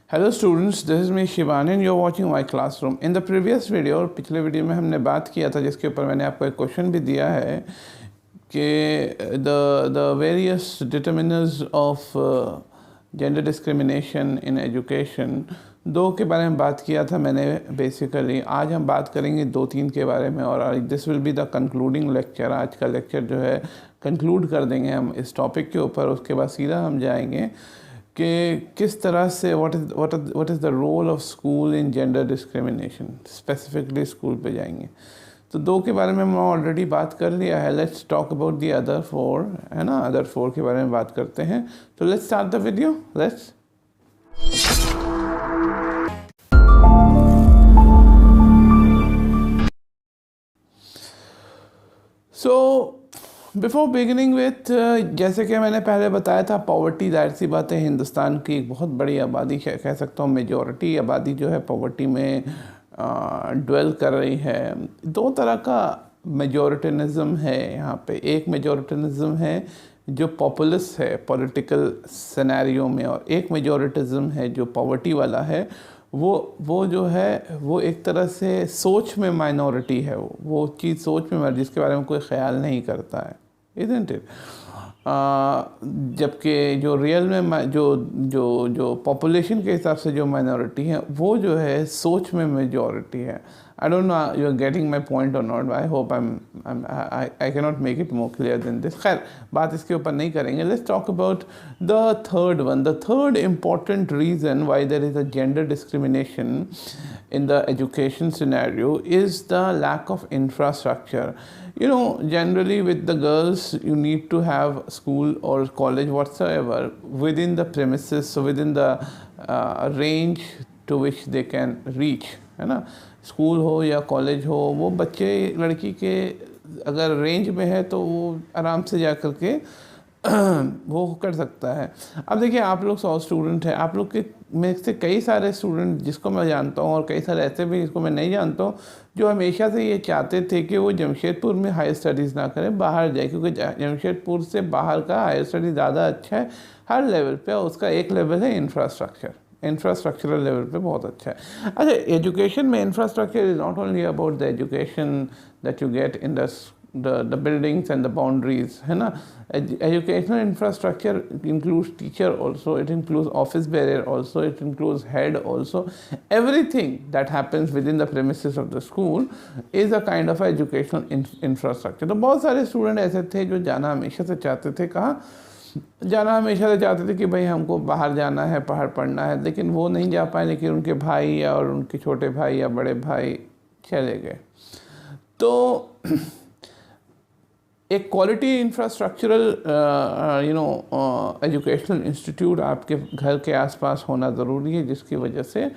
Hello students, this is me Shivan and you're watching my classroom. In the previous video और पिछले video में हमने बात किया था जिसके ऊपर मैंने आपको एक क्वेश्चन भी दिया है कि the various determinants of gender discrimination in education दो के बारे में बात किया था मैंने बेसिकली। आज हम बात करेंगे दो तीन के बारे में और this will be the concluding lecture. आज का लेक्चर जो है कंक्लूड कर देंगे हम इस टॉपिक के ऊपर। उसके बाद सीधा हम जाएंगे कि किस तरह से what is the role of school in gender discrimination, specifically school पे जाएंगे। तो दो के बारे में हमने ऑलरेडी बात कर लिया है। Let's talk about the other four, है ना। अदर फोर के बारे में बात करते हैं। तो let's start the video. Let's so before beginning with, जैसे कि मैंने पहले बताया था, पॉवर्टी जाहिर सी बात है हिंदुस्तान की एक बहुत बड़ी आबादी कह सकता हूँ, मेजॉरिटी आबादी जो है पॉवर्टी में ड्वेल कर रही है। दो तरह का मेजॉरिटनिज़म है यहाँ पे। एक मेजॉरिटनिज़म है जो पॉपुलिस्ट है पॉलिटिकल सिनेरियो में, और एक मेजॉरिटिज़म है जो पॉवर्टी वाला है। वो जो है वो एक तरह से सोच में माइनॉरिटी है। वो चीज़ सोच में जिसके बारे में कोई ख्याल नहीं करता है, इज़न्ट इट। जबकि जो रियल में जो पॉपुलेशन के हिसाब से जो माइनॉरिटी है वो जो है सोच में मेजॉरिटी है। I don't know you are getting my point or not. I hope I cannot make it more clear than this. खैर बात इसके ऊपर नहीं करेंगे. Let's talk about the third one. The third important reason why there is a gender discrimination in the education scenario is the lack of infrastructure. You know, generally with the girls, you need to have school or college whatsoever within the premises, so within the range to which they can reach, है ना। School हो या college हो, वो बच्चे लड़की के अगर रेंज में है तो वो आराम से जा कर के वो कर सकता है। अब देखिए, आप लोग 100 स्टूडेंट हैं, आप लोग के में से कई सारे स्टूडेंट जिसको मैं जानता हूँ और कई सारे ऐसे भी जिसको मैं नहीं जानता हूँ, जो हमेशा से ये चाहते थे कि वो जमशेदपुर में हायर स्टडीज़ ना करें, बाहर जाए, क्योंकि जमशेदपुर से बाहर का हायर स्टडी ज़्यादा अच्छा है हर लेवल पे। और उसका एक लेवल है इंफ्रास्ट्रक्चरल लेवल पे बहुत अच्छा है। अच्छा, एजुकेशन में infrastructure is not only about the education that you get in the buildings and the boundaries, है ना। Educational infrastructure includes teacher also, it includes office bearer also, it includes head also. Everything that happens within the premises of the school is a kind of educational infrastructure. तो बहुत सारे student ऐसे थे जो जाना हमेशा से चाहते थे। कहाँ जाना हमेशा से चाहते थे कि भाई हमको बाहर जाना है, बाहर पढ़ना है, लेकिन वो नहीं जा पाए, लेकिन उनके भाई या और उनके छोटे भाई या बड़े भाई चले गए। तो एक क्वालिटी इंफ्रास्ट्रक्चरल एजुकेशनल इंस्टीट्यूट आपके घर के आसपास होना ज़रूरी है, जिसकी वजह से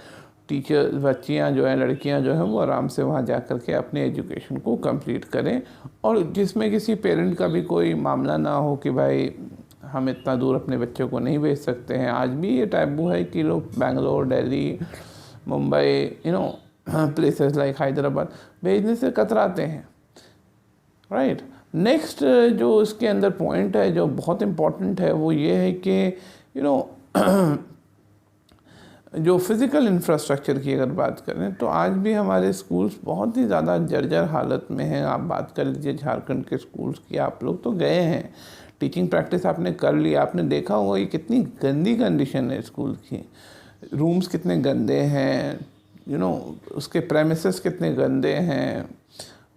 टीचर बच्चियां जो हैं, लड़कियां जो हैं, वो आराम से वहां जा कर के अपने एजुकेशन को कंप्लीट करें, और जिसमें किसी पेरेंट का भी कोई मामला ना हो कि भाई हम इतना दूर अपने बच्चों को नहीं भेज सकते हैं। आज भी ये टैबू है कि लोग बेंगलोर, दिल्ली, मुंबई, प्लेसेस लाइक हैदराबाद भेजने से कतराते हैं, राइट। नेक्स्ट जो इसके अंदर पॉइंट है जो बहुत इम्पॉर्टेंट है वो ये है कि जो फिज़िकल इंफ्रास्ट्रक्चर की अगर बात करें तो आज भी हमारे स्कूल्स बहुत ही ज़्यादा जर्जर हालत में हैं। आप बात कर लीजिए झारखंड के स्कूल्स की, आप लोग तो गए हैं, टीचिंग प्रैक्टिस आपने कर ली, आपने देखा होगा ये कितनी गंदी कंडीशन है स्कूल की। रूम्स कितने गंदे हैं, उसके प्रेमिसेस कितने गंदे हैं,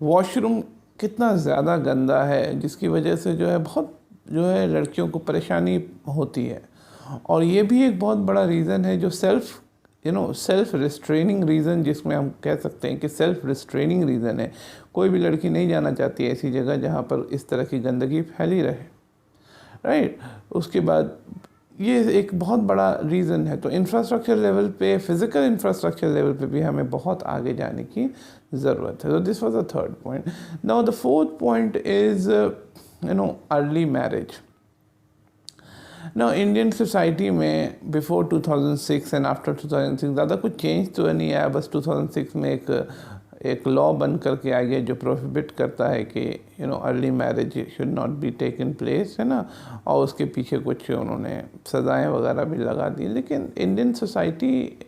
वॉशरूम कितना ज़्यादा गंदा है, जिसकी वजह से बहुत लड़कियों को परेशानी होती है। और ये भी एक बहुत बड़ा रीज़न है जो सेल्फ रिस्ट्रेनिंग रीज़न, जिसमें हम कह सकते हैं कि सेल्फ रिस्ट्रेनिंग रीज़न है। कोई भी लड़की नहीं जाना चाहती है ऐसी जगह जहाँ पर इस तरह की गंदगी फैली रहे, राइट। उसके बाद ये एक बहुत बड़ा रीज़न है। तो इंफ्रास्ट्रक्चर लेवल पे, फिज़िकल इंफ्रास्ट्रक्चर लेवल पे भी हमें बहुत आगे जाने की ज़रूरत है। तो this was the third point. Now the fourth point is early marriage. Now Indian society में बिफोर 2006 एंड आफ्टर 2006 ज़्यादा कुछ चेंज तो नहीं आया। बस 2006 में एक एक लॉ बन करके आ गया जो प्रोहिबिट करता है कि early marriage should not be taken place, है ना, और उसके पीछे कुछ उन्होंने सज़ाएं वगैरह भी लगा दी। लेकिन इंडियन सोसाइटी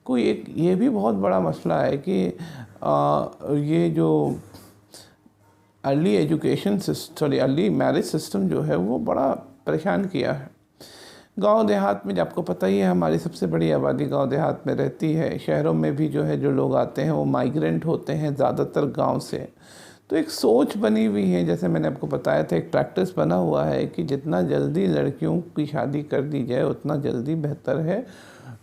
को ये भी बहुत बड़ा मसला है कि ये जो अर्ली मैरिज सिस्टम जो है वो बड़ा परेशान किया है। गांव देहात में आपको पता ही है, हमारी सबसे बड़ी आबादी गांव देहात में रहती है। शहरों में भी जो है जो लोग आते हैं वो माइग्रेंट होते हैं ज़्यादातर गांव से। तो एक सोच बनी हुई है, जैसे मैंने आपको बताया था, एक प्रैक्टिस बना हुआ है कि जितना जल्दी लड़कियों की शादी कर दी जाए उतना जल्दी बेहतर है,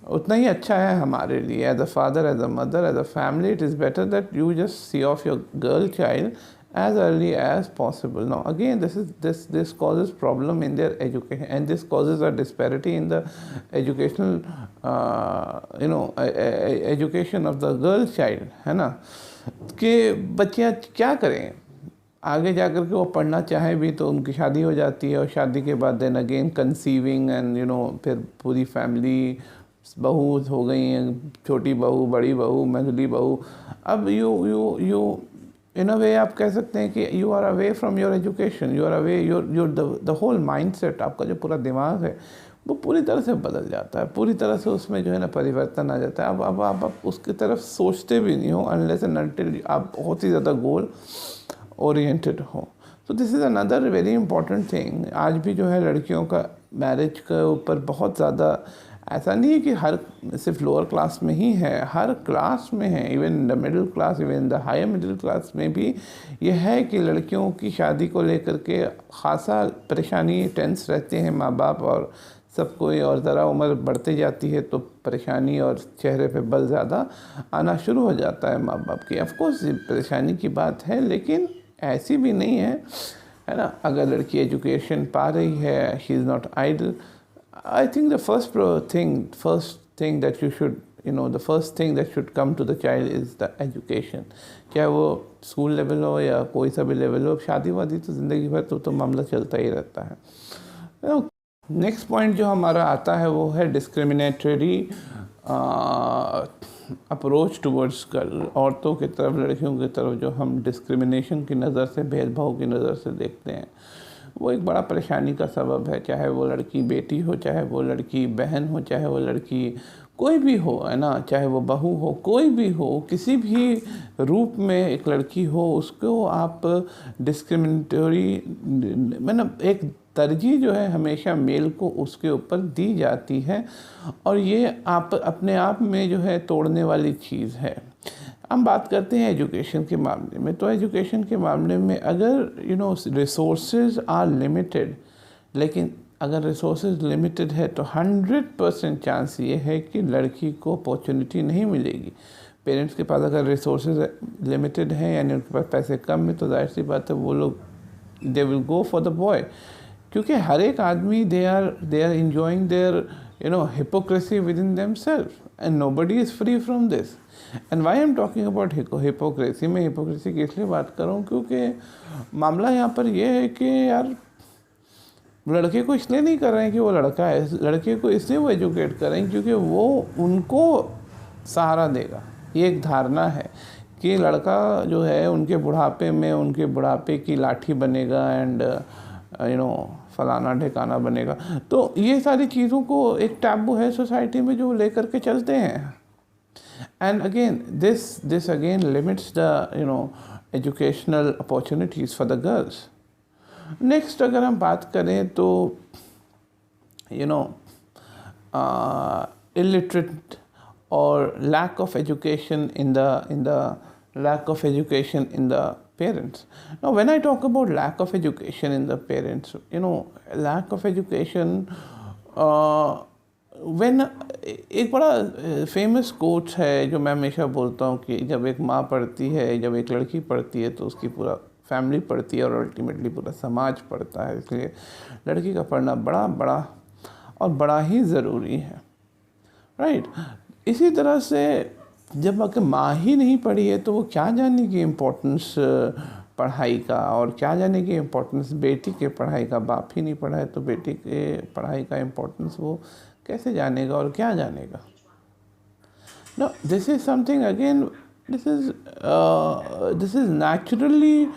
उतना ही अच्छा है हमारे लिए। As a father, as a mother, as a family, it is better that you just see off your girl child as early as possible. Now again, this causes problem in their education, and this causes a disparity in the educational education of the girl child, है ना, कि बच्चियाँ क्या करें आगे जाकर के, वो पढ़ना चाहे भी तो उनकी शादी हो जाती है, और शादी के बाद देन अगेन कंसीविंग एंड फिर पूरी फैमिली, बहू हो गई हैं, छोटी बहू, बड़ी बहू, मंझली बहू। अब यू इन अ वे आप कह सकते हैं कि you are away from your education, you are away your the whole mindset, आपका जो पूरा दिमाग है वो पूरी तरह से बदल जाता है, पूरी तरह से उसमें जो है ना परिवर्तन आ जाता है। अब आप उसकी तरफ सोचते भी नहीं हो अनलेस एंड अनटिल आप बहुत ही ज़्यादा गोल ओरिएंटेड हो। तो this is another very important thing. आज भी जो है लड़कियों का मैरिज के ऊपर बहुत ज़्यादा, ऐसा नहीं है कि हर सिर्फ लोअर क्लास में ही है, हर क्लास में है, even the middle class, even the higher middle class में भी ये है कि लड़कियों की शादी को लेकर के ख़ासा परेशानी, टेंस रहते हैं माँ बाप और सब कोई, और ज़रा उम्र बढ़ते जाती है तो परेशानी और चेहरे पे बल ज़्यादा आना शुरू हो जाता है माँ बाप की। ऑफ कोर्स परेशानी की बात है, लेकिन ऐसी भी नहीं है ना। अगर लड़की एजुकेशन पा रही है, she is not idle. I think the first thing that you should, the first thing that should come to the child is the education. चाहे वो स्कूल लेवल हो या कोई सा भी लेवल हो, शादी वादी तो ज़िंदगी भर तो मामला चलता ही रहता है। नेक्स्ट पॉइंट जो हमारा आता है वो है डिस्क्रिमिनेटरी अप्रोच टुवर्ड्स गर्ल। औरतों की तरफ, लड़कियों की तरफ जो हम डिस्क्रिमिनेशन की नज़र से, भेदभाव की नज़र से देखते हैं, वो एक बड़ा परेशानी का सबब है। चाहे वो लड़की बेटी हो, चाहे वो लड़की बहन हो, चाहे वो लड़की कोई भी हो, है ना, चाहे वो बहू हो, कोई भी हो, किसी भी रूप में एक लड़की हो, उसको आप डिस्क्रिमिनेटरी, मतलब एक तरजीह जो है हमेशा मेल को उसके ऊपर दी जाती है, और ये आप अपने आप में जो है तोड़ने वाली चीज़ है। हम बात करते हैं एजुकेशन के मामले में, तो एजुकेशन के मामले में अगर रिसोर्सेज आर लिमिटेड, लेकिन अगर रिसोर्सेज लिमिटेड है तो 100% चांस ये है कि लड़की को अपॉर्चुनिटी नहीं मिलेगी। पेरेंट्स के पास अगर रिसोर्सेज लिमिटेड हैं, यानी उनके पास पैसे कम है, तो जाहिर सी बात है वो लोग they will go for the boy, क्योंकि हर एक आदमी they are enjoying their hypocrisy within themselves, and nobody is free from this. And why I'm talking about hypocrisy, मैं hypocrisy की इसलिए बात कर रहा हूँ क्योंकि मामला यहाँ पर ये है कि यार लड़के को इसलिए नहीं कर रहे हैं कि वो लड़का है, लड़के को इसलिए वो एजुकेट कर रहे हैं क्योंकि वो उनको सहारा देगा। ये एक धारणा है कि लड़का जो है उनके बुढ़ापे में उनके बुढ़ापे की लाठी बनेगा एंड फलाना ढिकाना बनेगा। तो ये सारी चीज़ों को एक टैबू है सोसाइटी में जो लेकर के चलते हैं। And again this again limits the educational opportunities for the girls. Next अगर हम बात करें तो illiterate or lack of education in the lack of education in the parents. Now when I talk about lack of education in the parents, lack of education when एक बड़ा famous quote है जो मैं हमेशा बोलता हूँ कि जब एक माँ पढ़ती है, जब एक लड़की पढ़ती है तो उसकी पूरा फैमिली पढ़ती है और अल्टीमेटली पूरा समाज पढ़ता है। इसलिए लड़की का पढ़ना बड़ा और बड़ा ही ज़रूरी है, राइट। इसी तरह से जब अगर माँ ही नहीं पढ़ी है तो वो क्या जानेगी इम्पोर्टेंस पढ़ाई का, और क्या जानेगी इम्पोर्टेंस बेटी के पढ़ाई का। बाप ही नहीं पढ़ा है तो बेटी के पढ़ाई का इम्पोर्टेंस वो कैसे जानेगा और क्या जानेगा। No, this is something again this is naturally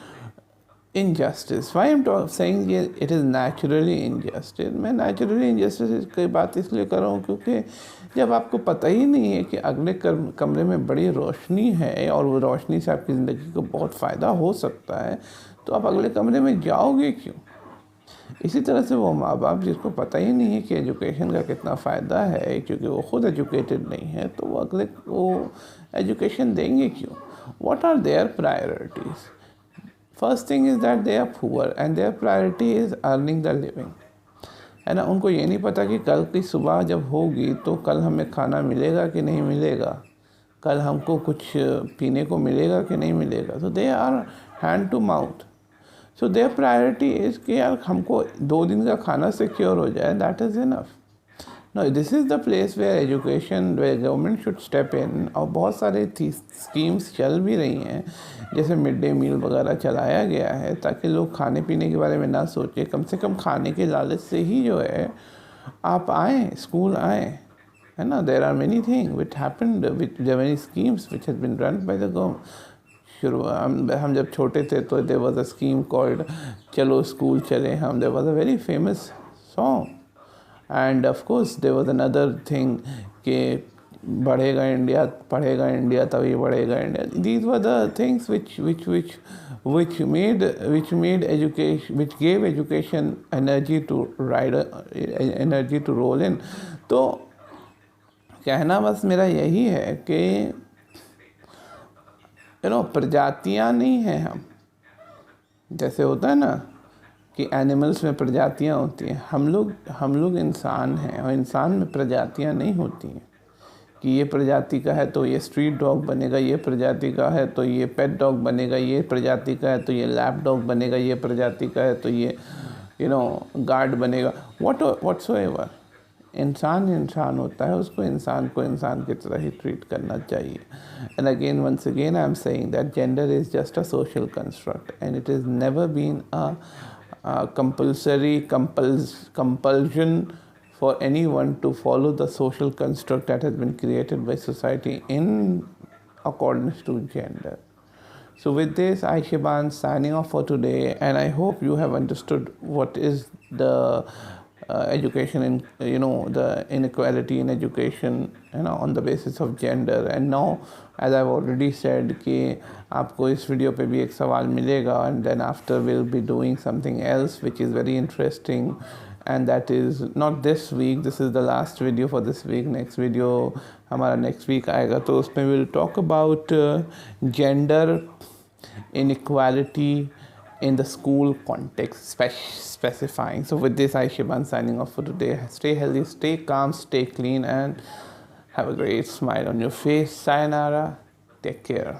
injustice. Why I'm saying it is naturally injustice? मैं naturally injustice की बात इसलिए कर रहा हूँ क्योंकि जब आपको पता ही नहीं है कि अगले कमरे में बड़ी रोशनी है और वो रोशनी से आपकी ज़िंदगी को बहुत फ़ायदा हो सकता है, तो आप अगले कमरे में जाओगे क्यों? इसी तरह से वो माँ बाप जिसको पता ही नहीं है कि एजुकेशन का कितना फ़ायदा है, क्योंकि वो खुद एजुकेटेड नहीं है, तो वो एजुकेशन देंगे क्यों? What are their priorities? First thing is that they are poor and their priority is earning the living. है ना, उनको ये नहीं पता कि कल की सुबह जब होगी तो कल हमें खाना मिलेगा कि नहीं मिलेगा, कल हमको कुछ पीने को मिलेगा कि नहीं मिलेगा. So they are hand to mouth. So their priority is कि यार हमको 2 दिन का खाना सिक्योर हो जाए, that is enough. Now this is the place where education, where government should step in. और बहुत सारे स्कीम्स चल भी रही हैं, जैसे मिड डे मील वगैरह चलाया गया है ताकि लोग खाने पीने के बारे में ना सोचें, कम से कम खाने के लालच से ही जो है आप आएँ, स्कूल आएँ, है ना. There are many thing which happened which many schemes which has been run by the government. हम जब छोटे थे तो there was a scheme called चलो स्कूल चले हम. There was a very famous song. And of course there was another thing कि बढ़ेगा इंडिया, पढ़ेगा इंडिया तभी बढ़ेगा India. These were the things which made education, which gave education energy to roll in. तो कहना बस मेरा यही है कि प्रजातियां नहीं हैं हम. जैसे होता है ना कि एनिमल्स में प्रजातियां होती हैं, हम लोग इंसान हैं और इंसान में प्रजातियां नहीं होती हैं कि ये प्रजाति का है तो ये स्ट्रीट डॉग बनेगा, ये प्रजाति का है तो ये पेट डॉग बनेगा, ये प्रजाति का है तो ये लैप डॉग बनेगा, ये प्रजाति का है तो ये गार्ड बनेगा. व्हाटसोएवर. इंसान होता है, उसको इंसान की तरह ही ट्रीट करना चाहिए. And again once again I am saying that gender is just a social construct and it is never been a compulsion for anyone to follow the social construct that has been created by society in accordance to gender. So with this, I Shiban signing off for today, and I hope you have understood what is the education in the inequality in education on the basis of gender. And now as I've already said कि आपको इस video पे भी एक सवाल मिलेगा, and then after we'll be doing something else which is very interesting, and that is not this week. This is the last video for this week. Next video हमारा next week आएगा, तो उसमें we'll talk about gender inequality in the school context, specifying. So with this, I Shiban signing off for today. Stay healthy, stay calm, stay clean, and have a great smile on your face. Sayonara. Take care.